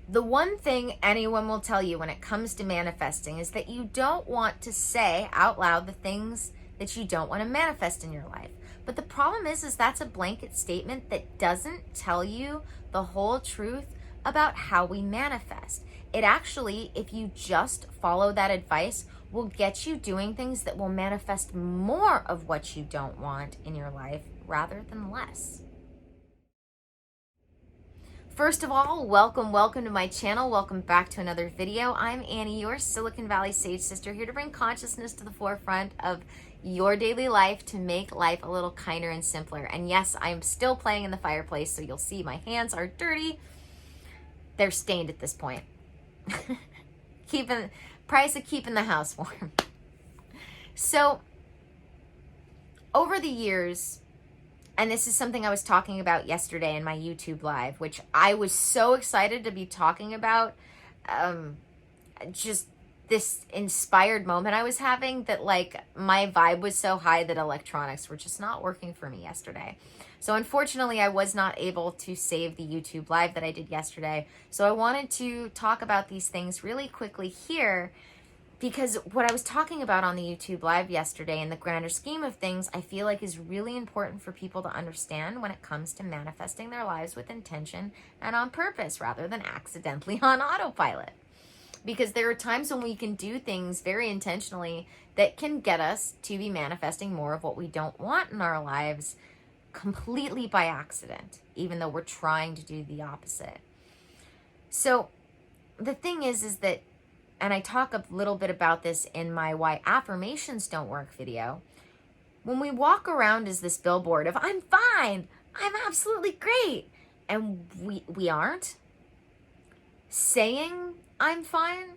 The one thing anyone will tell you when it comes to manifesting is that you don't want to say out loud the things that you don't want to manifest in your life. But the problem is that's a blanket statement that doesn't tell you the whole truth about how we manifest. It actually, if you just follow that advice, will get you doing things that will manifest more of what you don't want in your life rather than less. First of all, welcome to my channel. Welcome back to another video. I'm Annie, your Silicon Valley Sage Sister, here to bring consciousness to the forefront of your daily life to make life a little kinder and simpler. And yes, I'm still playing in the fireplace, so you'll see my hands are dirty. They're stained at this point. Price of keeping the house warm. So, over the years, and this is something I was talking about yesterday in my YouTube live, which I was so excited to be talking about. Just this inspired moment I was having that, like, my vibe was so high that electronics were just not working for me yesterday. So unfortunately, I was not able to save the YouTube live that I did yesterday. So I wanted to talk about these things really quickly here, because what I was talking about on the YouTube live yesterday in the grander scheme of things, I feel like is really important for people to understand when it comes to manifesting their lives with intention and on purpose rather than accidentally on autopilot. Because there are times when we can do things very intentionally that can get us to be manifesting more of what we don't want in our lives completely by accident, even though we're trying to do the opposite. So the thing is that, and I talk a little bit about this in my Why Affirmations Don't Work video, when we walk around as this billboard of I'm fine, I'm absolutely great, and we aren't saying I'm fine,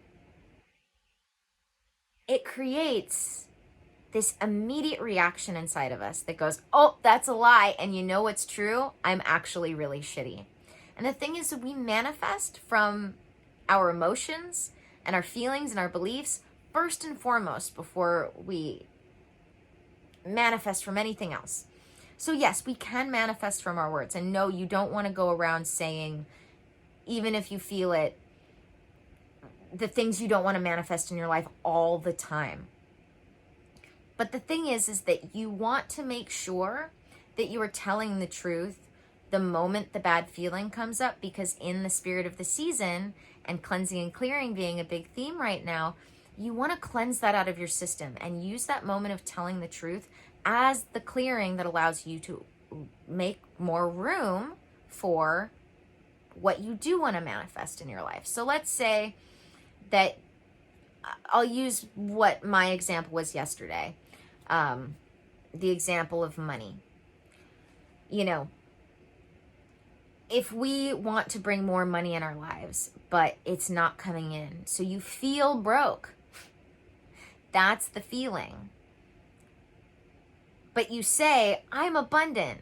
it creates this immediate reaction inside of us that goes, oh, that's a lie, and you know what's true? I'm actually really shitty. And the thing is that we manifest from our emotions and our feelings and our beliefs first and foremost before we manifest from anything else. So yes, we can manifest from our words. And no, you don't want to go around saying, even if you feel it, the things you don't want to manifest in your life all the time. But the thing is that you want to make sure that you are telling the truth the moment the bad feeling comes up, because in the spirit of the season, and cleansing and clearing being a big theme right now, you want to cleanse that out of your system and use that moment of telling the truth as the clearing that allows you to make more room for what you do want to manifest in your life. So let's say that I'll use what my example was yesterday. The example of money. You know, if we want to bring more money in our lives, but it's not coming in, so you feel broke. That's the feeling. But you say, I'm abundant.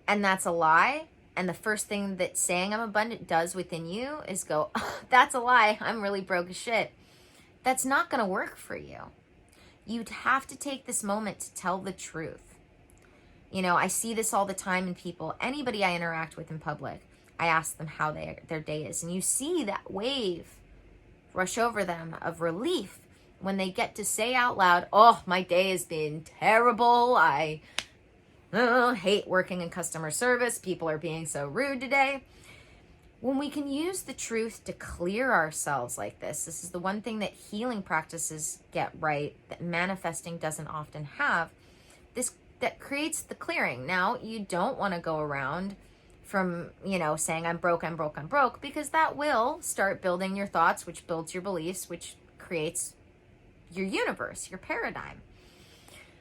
And that's a lie. And the first thing that saying I'm abundant does within you is go, oh, that's a lie. I'm really broke as shit. That's not going to work for you. You'd have to take this moment to tell the truth. You know, I see this all the time in people. Anybody I interact with in public, I ask them how their day is. And you see that wave rush over them of relief when they get to say out loud, oh, my day has been terrible. I hate working in customer service. People are being so rude today. When we can use the truth to clear ourselves like this is the one thing that healing practices get right that manifesting doesn't often have. That creates the clearing. Now, you don't want to go around from, saying I'm broke, because that will start building your thoughts, which builds your beliefs, which creates your universe, your paradigm.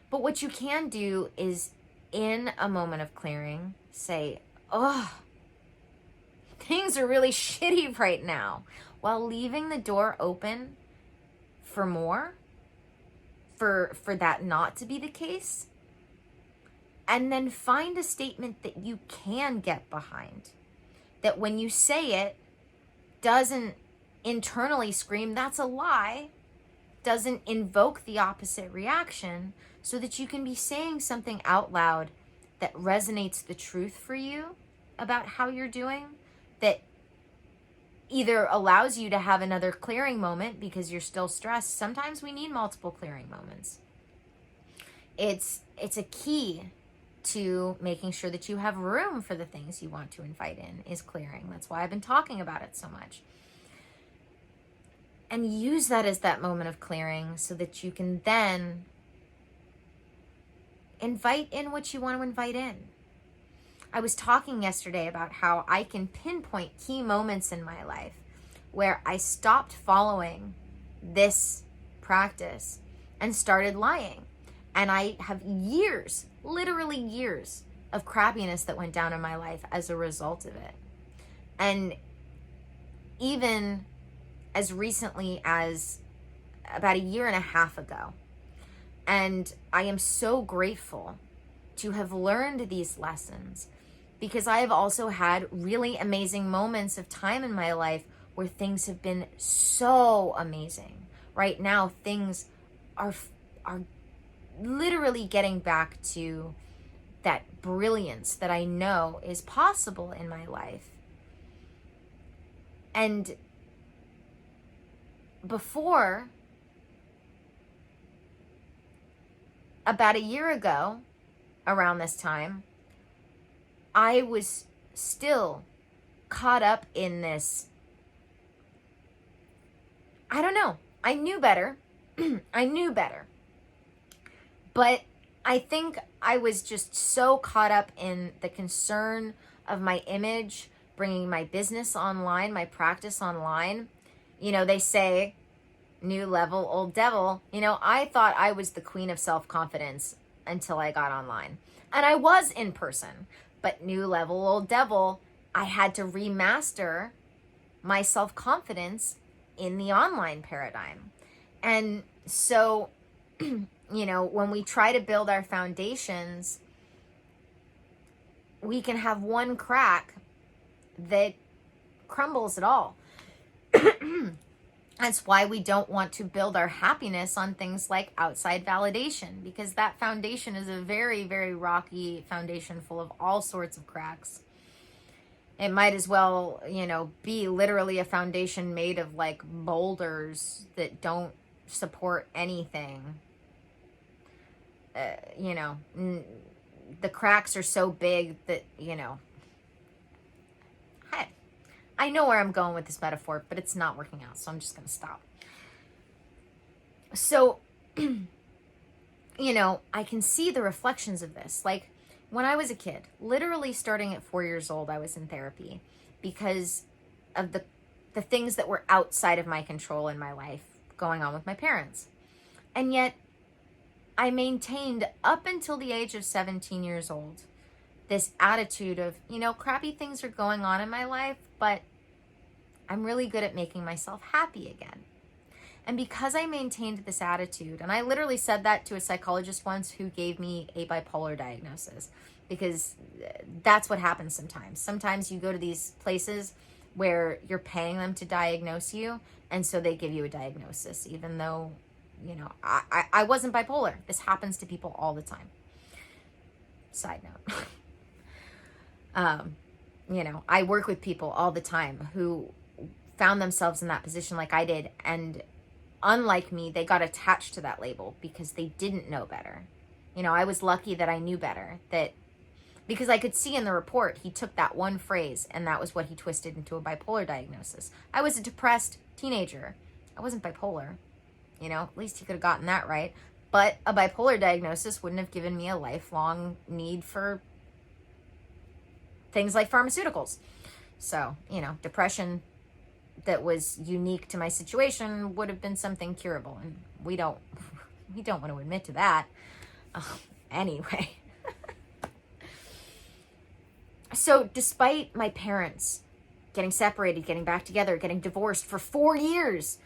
But what you can do is, in a moment of clearing, say, oh, things are really shitty right now, while leaving the door open for more, for that not to be the case. And then find a statement that you can get behind. That when you say it, doesn't internally scream, that's a lie. Doesn't invoke the opposite reaction, so that you can be saying something out loud that resonates the truth for you about how you're doing, that either allows you to have another clearing moment because you're still stressed. Sometimes we need multiple clearing moments. It's a key to making sure that you have room for the things you want to invite in, is clearing. That's why I've been talking about it so much. And use that as that moment of clearing so that you can then invite in what you want to invite in. I was talking yesterday about how I can pinpoint key moments in my life where I stopped following this practice and started lying. And I have years, literally years, of crappiness that went down in my life as a result of it. And even as recently as about a year and a half ago. And I am so grateful to have learned these lessons, because I have also had really amazing moments of time in my life where things have been so amazing. Right now, things are literally getting back to that brilliance that I know is possible in my life. And before, about a year ago, around this time, I was still caught up in this. I don't know. I knew better. I knew better. But I think I was just so caught up in the concern of my image, bringing my business online, my practice online. You know, they say, new level, old devil. You know, I thought I was the queen of self-confidence until I got online. And I was in person. But new level, old devil, I had to remaster my self-confidence in the online paradigm. And so, you know, when we try to build our foundations, we can have one crack that crumbles it all. That's why we don't want to build our happiness on things like outside validation, because that foundation is a very, very rocky foundation full of all sorts of cracks. It might as well, you know, be literally a foundation made of like boulders that don't support anything. You know, the cracks are so big that, you know, I know where I'm going with this metaphor, but it's not working out, so I'm just going to stop. So, you know, I can see the reflections of this. Like, when I was a kid, literally starting at 4 years old, I was in therapy because of the things that were outside of my control in my life going on with my parents. And yet, I maintained up until the age of 17 years old this attitude of, you know, crappy things are going on in my life, but I'm really good at making myself happy again. And because I maintained this attitude, and I literally said that to a psychologist once who gave me a bipolar diagnosis, because that's what happens sometimes. Sometimes you go to these places where you're paying them to diagnose you, and so they give you a diagnosis, even though, you know, I wasn't bipolar. This happens to people all the time. Side note. You know, I work with people all the time who found themselves in that position like I did, and unlike me, they got attached to that label because they didn't know better. You know, I was lucky that I knew better, that because I could see in the report, he took that one phrase and that was what he twisted into a bipolar diagnosis. I was a depressed teenager. I wasn't bipolar. You know, at least he could have gotten that right. But a bipolar diagnosis wouldn't have given me a lifelong need for things like pharmaceuticals. So, you know, depression that was unique to my situation would have been something curable, and we don't want to admit to that. Anyway. So despite my parents getting separated, getting back together, getting divorced for 4 years,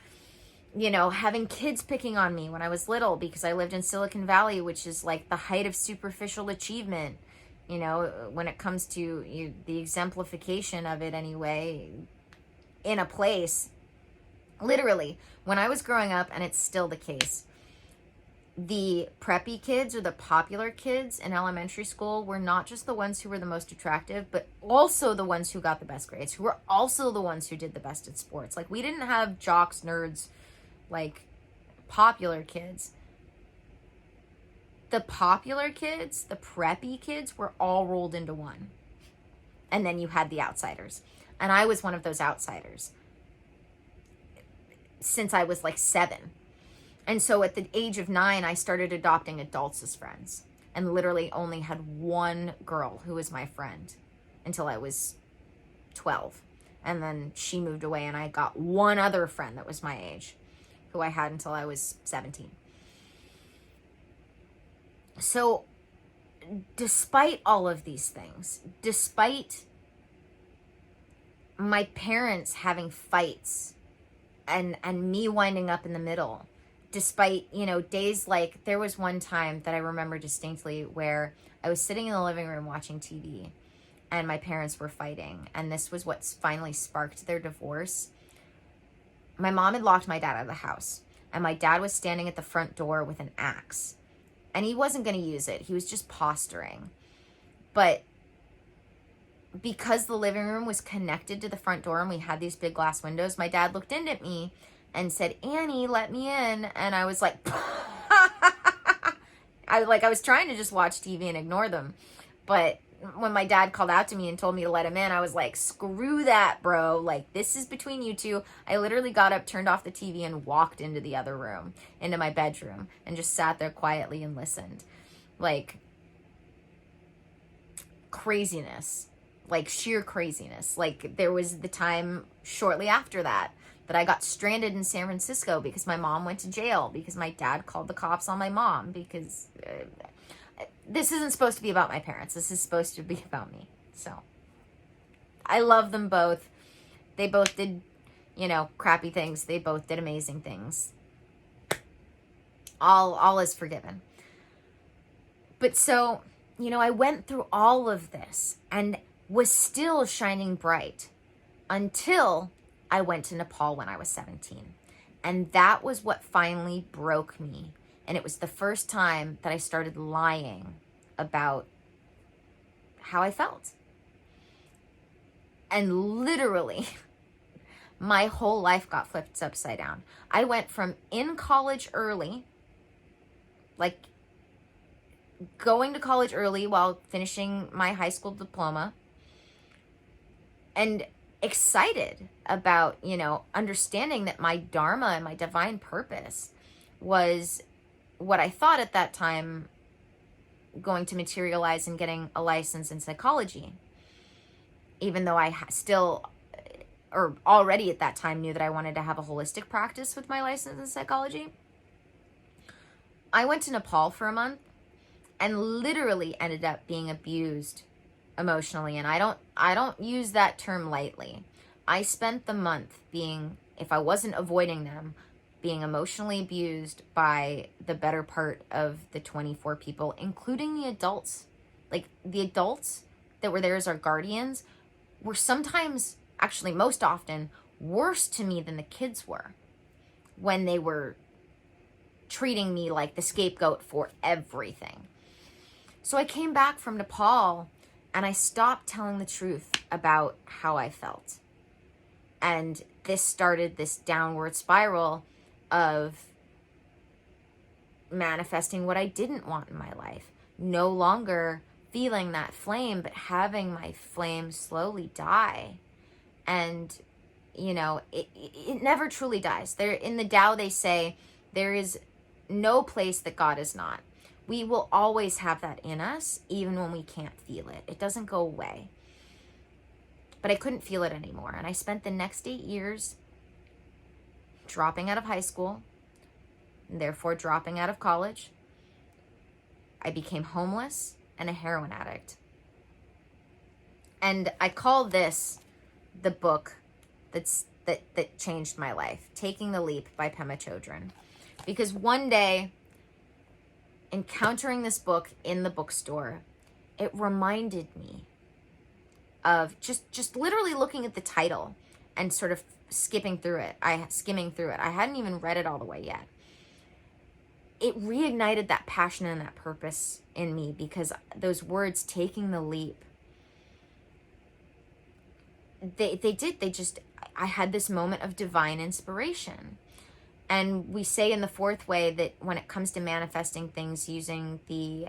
you know, having kids picking on me when I was little because I lived in Silicon Valley, which is like the height of superficial achievement, you know, when it comes to the exemplification of it anyway, in a place, literally, when I was growing up, and it's still the case, the preppy kids or the popular kids in elementary school were not just the ones who were the most attractive, but also the ones who got the best grades, who were also the ones who did the best at sports. Like, we didn't have jocks, nerds, like popular kids. The popular kids, the preppy kids, were all rolled into one. And then you had the outsiders. And I was one of those outsiders since I was like 7. And so at the age of 9, I started adopting adults as friends, and literally only had one girl who was my friend until I was 12. And then she moved away, and I got one other friend that was my age, who I had until I was 17. So despite all of these things, despite my parents having fights and me winding up in the middle, despite, you know, days like, there was one time that I remember distinctly where I was sitting in the living room watching TV and my parents were fighting, and this was what finally sparked their divorce. My mom had locked my dad out of the house, and my dad was standing at the front door with an axe, and he wasn't going to use it. He was just posturing. But because the living room was connected to the front door and we had these big glass windows, my dad looked in at me and said, "Annie, let me in." And I was like, I was trying to just watch TV and ignore them. But when my dad called out to me and told me to let him in, I was like, screw that, bro. Like, this is between you two. I literally got up, turned off the TV, and walked into the other room, into my bedroom, and just sat there quietly and listened. Like, craziness. Like, sheer craziness. Like, there was the time shortly after that I got stranded in San Francisco because my mom went to jail, because my dad called the cops on my mom, because this isn't supposed to be about my parents. This is supposed to be about me. So I love them both. They both did, you know, crappy things. They both did amazing things. All is forgiven. But so, you know, I went through all of this and was still shining bright until I went to Nepal when I was 17. And that was what finally broke me. And it was the first time that I started lying about how I felt. And literally, my whole life got flipped upside down. I went from in college early, like going to college early while finishing my high school diploma, and excited about, you know, understanding that my dharma and my divine purpose was what I thought at that time going to materialize in getting a license in psychology. Even though I still, or already at that time, knew that I wanted to have a holistic practice with my license in psychology. I went to Nepal for a month and literally ended up being abused emotionally. And I don't use that term lightly. I spent the month being, if I wasn't avoiding them, being emotionally abused by the better part of the 24 people, including the adults. Like, the adults that were there as our guardians were sometimes, actually most often, worse to me than the kids were when they were treating me like the scapegoat for everything. So I came back from Nepal and I stopped telling the truth about how I felt. And this started this downward spiral of manifesting what I didn't want in my life. No longer feeling that flame, but having my flame slowly die. And, you know, it never truly dies. There, in the Tao, they say there is no place that God is not. We will always have that in us, even when we can't feel it. It doesn't go away. But I couldn't feel it anymore. And I spent the next 8 years dropping out of high school, and therefore dropping out of college. I became homeless and a heroin addict. And I call this the book that changed my life, Taking the Leap by Pema Chodron. Because one day, encountering this book in the bookstore, it reminded me of just literally looking at the title and sort of skimming through it. I hadn't even read it all the way yet. it reignited that passion and that purpose in me, because those words, taking the leap, I had this moment of divine inspiration. And we say in the fourth way that when it comes to manifesting things using the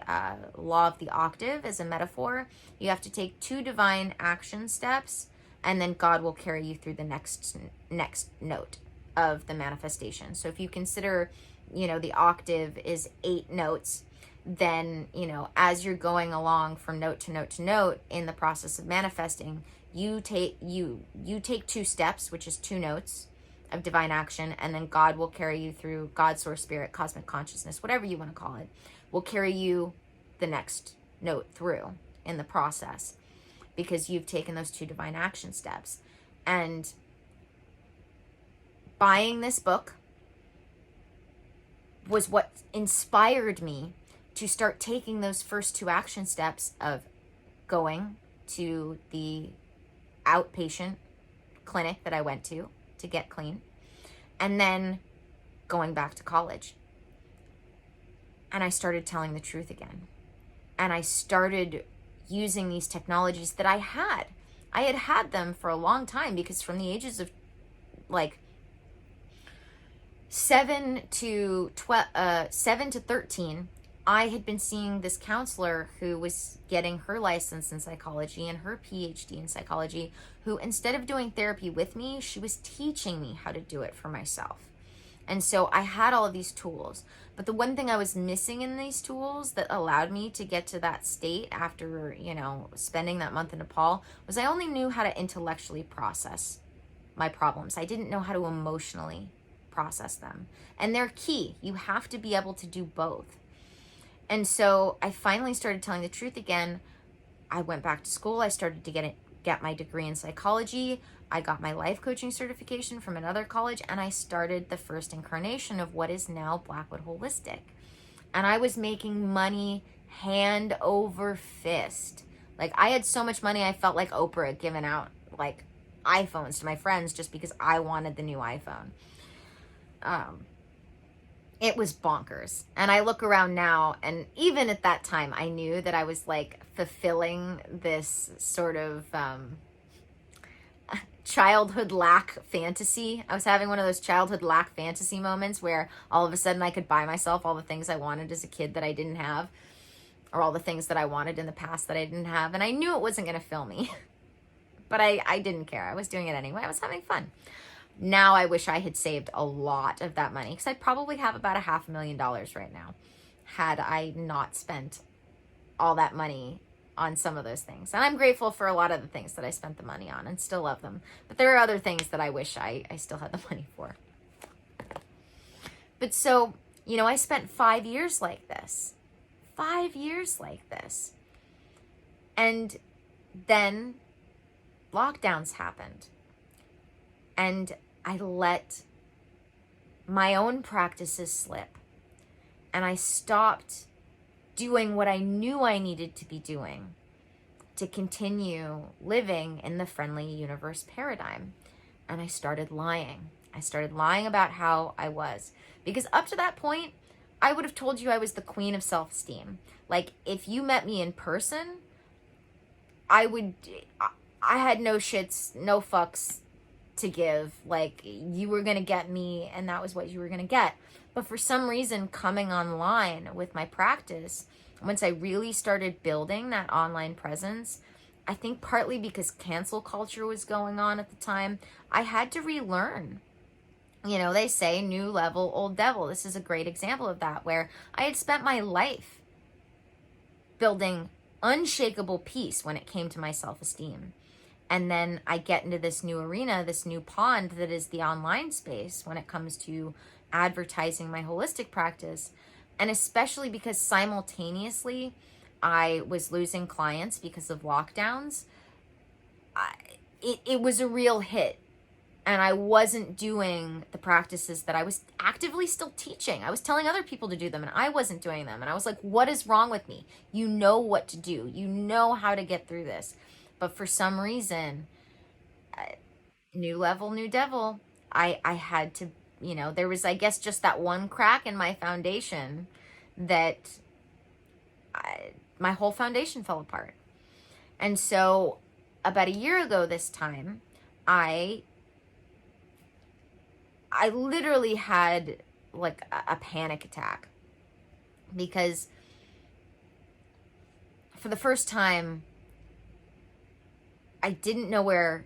law of the octave as a metaphor, you have to take 2 divine action steps, and then God will carry you through the next note of the manifestation. So if you consider, the octave is 8 notes, then, as you're going along from note to note to note in the process of manifesting, you take 2 steps, which is 2 notes of divine action, and then God will carry you through, God, source, spirit, cosmic consciousness, whatever you want to call it, will carry you the next note through in the process, because you've taken those 2 divine action steps. And buying this book was what inspired me to start taking those first 2 action steps of going to the outpatient clinic that I went to get clean, and then going back to college. And I started telling the truth again. And I started using these technologies that I had. I had them for a long time, because from the ages of like 7 to 13, I had been seeing this counselor who was getting her license in psychology and her PhD in psychology, who, instead of doing therapy with me, she was teaching me how to do it for myself. And so I had all of these tools. But the one thing I was missing in these tools that allowed me to get to that state after, spending that month in Nepal, was I only knew how to intellectually process my problems. I didn't know how to emotionally process them. And they're key. You have to be able to do both. And so I finally started telling the truth again. I went back to school. I started to get my degree in psychology. I got my life coaching certification from another college, and I started the first incarnation of what is now Blackwood Holistic. And I was making money hand over fist. Like, I had so much money, I felt like Oprah giving out like iPhones to my friends just because I wanted the new iPhone. It was bonkers. And I look around now, and even at that time, I knew that I was like fulfilling this sort of childhood lack fantasy. I was having one of those childhood lack fantasy moments where all of a sudden I could buy myself all the things I wanted as a kid that I didn't have, or all the things that I wanted in the past that I didn't have. And I knew it wasn't going to fill me, but I didn't care. I was doing it anyway. I was having fun. Now I wish I had saved a lot of that money, because I'd probably have about $500,000 right now had I not spent all that money on some of those things. And I'm grateful for a lot of the things that I spent the money on and still love them. But there are other things that I wish I still had the money for. But so, I spent 5 years like this. 5 years like this. And then lockdowns happened. And I let my own practices slip. And I stopped doing what I knew I needed to be doing to continue living in the friendly universe paradigm. And I started lying. I started lying about how I was. Because up to that point, I would have told you I was the queen of self-esteem. Like, if you met me in person, I had no shits, no fucks to give. Like, you were going to get me, and that was what you were going to get. But for some reason, coming online with my practice, once I really started building that online presence, I think partly because cancel culture was going on at the time, I had to relearn. They say new level, old devil. This is a great example of that, where I had spent my life building unshakable peace when it came to my self-esteem. And then I get into this new arena, this new pond that is the online space when it comes to advertising my holistic practice. And especially because simultaneously I was losing clients because of lockdowns, it was a real hit. And I wasn't doing the practices that I was actively still teaching. I was telling other people to do them, and I wasn't doing them. And I was like, what is wrong with me? You know what to do. You know how to get through this. But for some reason, new level, new devil, I had to, you know, there was, I guess, just that one crack in my foundation that my whole foundation fell apart. And so about a year ago this time, I literally had like a panic attack, because for the first time, I didn't know where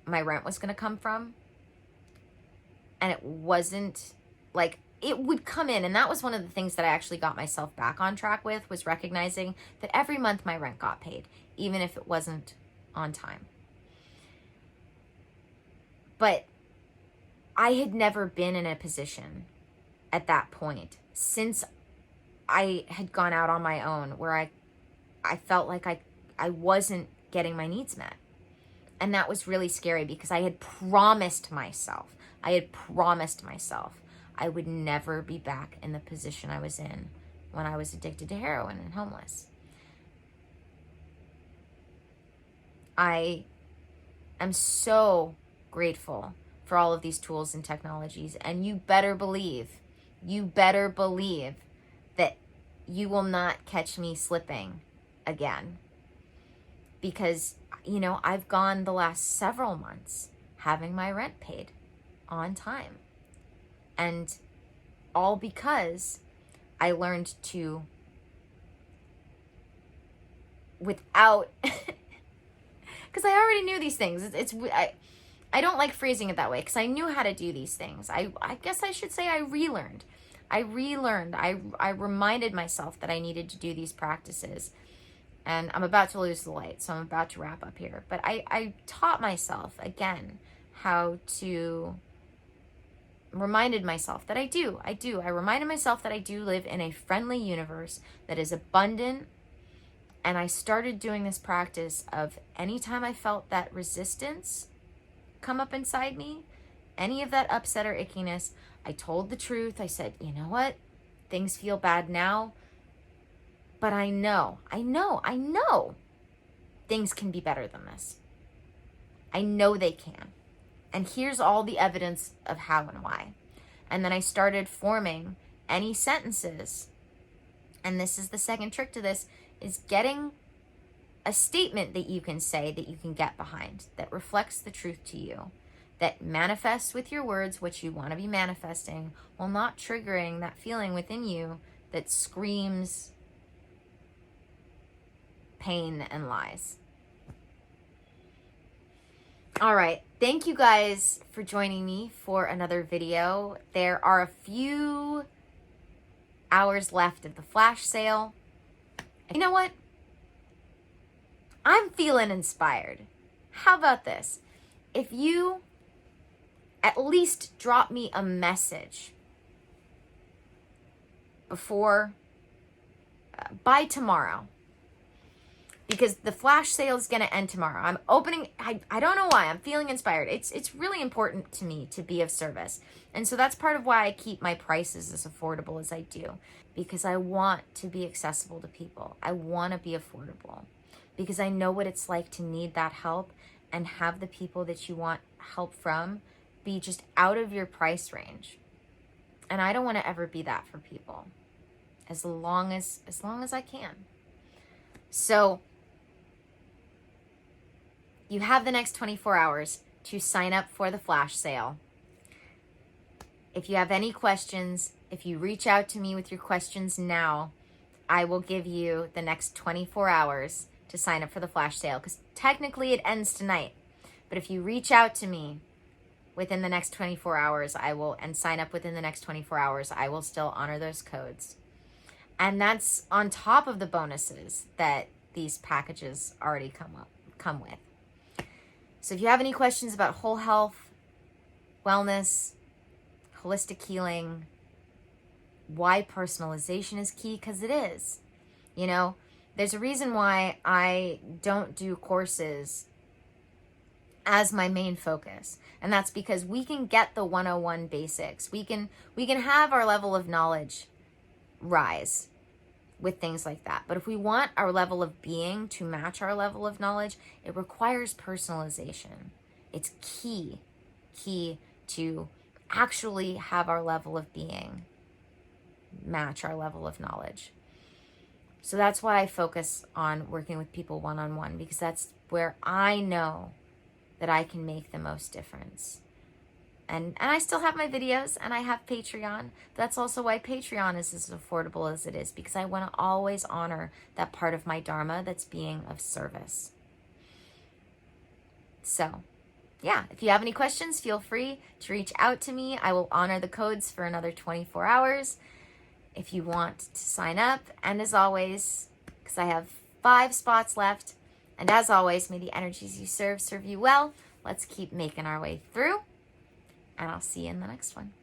my rent was going to come from. And it wasn't like, it would come in. And that was one of the things that I actually got myself back on track with, was recognizing that every month my rent got paid, even if it wasn't on time. But I had never been in a position at that point, since I had gone out on my own, where I felt like I wasn't getting my needs met. And that was really scary, because I had promised myself I would never be back in the position I was in when I was addicted to heroin and homeless. I am so grateful for all of these tools and technologies, and you better believe that you will not catch me slipping again. Because, you know, I've gone the last several months having my rent paid on time. And all because I learned to, without, because I already knew these things. I don't like phrasing it that way, because I knew how to do these things. I guess I should say I relearned. I reminded myself that I needed to do these practices. And I'm about to lose the light, so I'm about to wrap up here. But I taught myself, again, how to, reminded myself that I reminded myself that I do live in a friendly universe that is abundant. And I started doing this practice of, anytime I felt that resistance come up inside me, any of that upset or ickiness, I told the truth. I said, you know what? Things feel bad now, but I know things can be better than this. I know they can. And here's all the evidence of how and why. And then I started forming any sentences. And this is the second trick to this, is getting a statement that you can say, that you can get behind, that reflects the truth to you, that manifests with your words what you want to be manifesting, while not triggering that feeling within you that screams pain and lies. All right. Thank you guys for joining me for another video. There are a few hours left of the flash sale. You know what? I'm feeling inspired. How about this? If you at least drop me a message before, by tomorrow, because the flash sale is going to end tomorrow. I'm opening, I don't know why, I'm feeling inspired. It's really important to me to be of service. And so that's part of why I keep my prices as affordable as I do, because I want to be accessible to people. I want to be affordable, because I know what it's like to need that help and have the people that you want help from be just out of your price range. And I don't want to ever be that for people, as long as I can. So you have the next 24 hours to sign up for the flash sale. If you have any questions, if you reach out to me with your questions now, I will give you the next 24 hours to sign up for the flash sale, because technically it ends tonight. But if you reach out to me within the next 24 hours, and sign up within the next 24 hours, I will still honor those codes. And that's on top of the bonuses that these packages already come with. So if you have any questions about whole health, wellness, holistic healing, why personalization is key, because it is. You know, there's a reason why I don't do courses as my main focus. And that's because we can get the 101 basics. We can have our level of knowledge rise with things like that. But if we want our level of being to match our level of knowledge, it requires personalization. It's key to actually have our level of being match our level of knowledge. So that's why I focus on working with people one-on-one, because that's where I know that I can make the most difference. And I still have my videos, and I have Patreon. That's also why Patreon is as affordable as it is, because I want to always honor that part of my Dharma that's being of service. So, yeah, if you have any questions, feel free to reach out to me. I will honor the codes for another 24 hours if you want to sign up. And as always, because I have 5 spots left, and as always, may the energies you serve you well. Let's keep making our way through, and I'll see you in the next one.